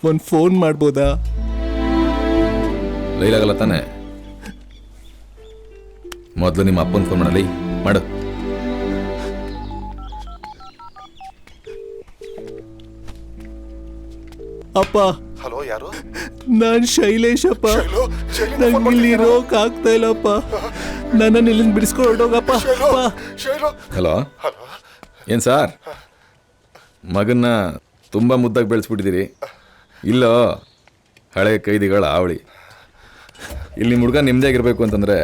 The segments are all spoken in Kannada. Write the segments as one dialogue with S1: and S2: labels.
S1: ಒಂದು ಫೋನ್ ಮಾಡ್ಬೋದಾ?
S2: ಲೈಲಾಗಲ್ಲ ತಾನೆ? ಮೊದಲು ನಿಮ್ಮ ಅಪ್ಪನ ಫೋನ್ ಮಾಡಲಿ, ಮಾಡು.
S1: ಅಪ್ಪ.
S3: ಹಲೋ, ಯಾರು?
S1: ನಾನು ಶೈಲೇಶ್ ಅಪ್ಪ. ನಂಗೆ ಇಲ್ಲಿ ಇರೋಕ್ ಆಗ್ತಾ ಇಲ್ಲಪ್ಪ. ನನ್ನನ್ನು ಇಲ್ಲಿಂದ ಬಿಡಿಸ್ಕೊಂಡು ಹೊರಟೋಗಪ್ಪ.
S2: ಹಲೋ, ಏನು ಸಾರ್, ಮಗನ್ನ ತುಂಬ ಮುದ್ದಾಗಿ ಬೆಳೆಸ್ಬಿಟ್ಟಿದ್ದೀರಿ. ಇಲ್ಲೋ ಹಳೆ ಕೈದಿಗಳ ಆವಳಿ. ಇಲ್ಲಿ ನಿಮ್ಮ ಹುಡುಗ ನಿಮ್ಮದಾಗಿರ್ಬೇಕು ಅಂತಂದರೆ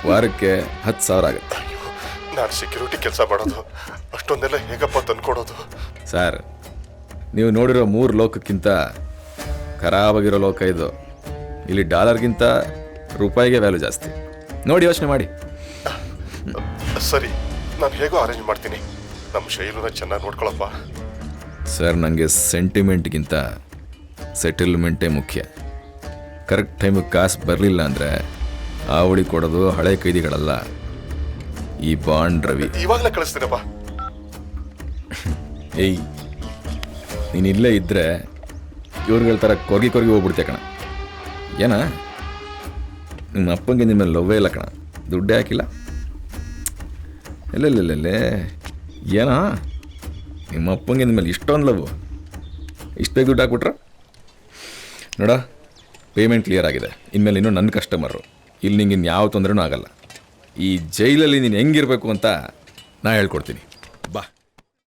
S2: ವಾರಕ್ಕೆ 10,000 ಆಗುತ್ತೆ.
S3: ನಾನು ಸೆಕ್ಯೂರಿಟಿ ಕೆಲಸ ಮಾಡೋದು, ಅಷ್ಟೊಂದೆಲ್ಲ ಹೇಗಪ್ಪ ತಂದ್ಕೊಡೋದು?
S2: ಸರ್, ನೀವು ನೋಡಿರೋ 3 ಲೋಕಕ್ಕಿಂತ ಖರಾಬಾಗಿರೋ ಲೋಕ ಇದು. ಇಲ್ಲಿ ಡಾಲರ್ಗಿಂತ ರೂಪಾಯಿಗೆ ವ್ಯಾಲ್ಯೂ ಜಾಸ್ತಿ. ನೋಡಿ, ಯೋಚನೆ ಮಾಡಿ.
S3: ಸರಿ, ನಾನು ಹೇಗೋ ಅರೇಂಜ್ ಮಾಡ್ತೀನಿ. ನಮ್ಮ ಶೈಲುನ ಚೆನ್ನಾಗಿ ನೋಡ್ಕೊಳಪ್ಪ.
S2: ಸರ್, ನನಗೆ ಸೆಂಟಿಮೆಂಟ್ಗಿಂತ ಸೆಟಲ್ಮೆಂಟೇ ಮುಖ್ಯ. ಕರೆಕ್ಟ್ ಟೈಮಿಗೆ ಕಾಸು ಬರಲಿಲ್ಲ ಅಂದರೆ ಆವಳಿ ಕೊಡೋದು ಹಳೆ ಕೈದಿಗಳಲ್ಲ, ಈ ಬಾಂಡ್ ರವಿ.
S3: ಇವಾಗಲೇ ಕಳಿಸ್ತೀನಪ್ಪ.
S2: ಏಯ್, ನೀನು ಇಲ್ಲೇ ಇದ್ದರೆ ಇವ್ರುಗಳ ಥರ ಕೊರ್ಗಿ ಹೋಗ್ಬಿಡ್ತೀಯ ಕಣ. ಏನ ನಿಮ್ಮ ಅಪ್ಪಂಗೆ ನಿಮ್ಮ ಮೇಲೆ ಲವ್ವೇ ಇಲ್ಲ ಕಣ, ದುಡ್ಡೇ ಹಾಕಿಲ್ಲ. ಎಲ್ಲೆಲ್ಲೆಲ್ಲೆಲ್ಲೇ ಏನಾ ನಿಮ್ಮ ಅಪ್ಪಂಗೆ ನಿಮ್ಮ ಮೇಲೆ ಇಷ್ಟೊಂದು ಲವ್, ಇಷ್ಟು ಬೇಗ ದುಡ್ಡು ಹಾಕ್ಬಿಟ್ರ? ನೋಡ, ಪೇಮೆಂಟ್ ಕ್ಲಿಯರ್ ಆಗಿದೆ. ಇನ್ಮೇಲೆ ಇನ್ನೂ ನನ್ನ ಕಸ್ಟಮರು. ಇಲ್ಲಿ ನಿಂಗೆ ಇನ್ಯಾವ ತೊಂದರೆನೂ ಆಗಲ್ಲ. ಈ ಜೈಲಲ್ಲಿ ನೀನು ಹೆಂಗಿರಬೇಕು ಅಂತ ನಾ ಹೇಳ್ಕೊಡ್ತೀನಿ.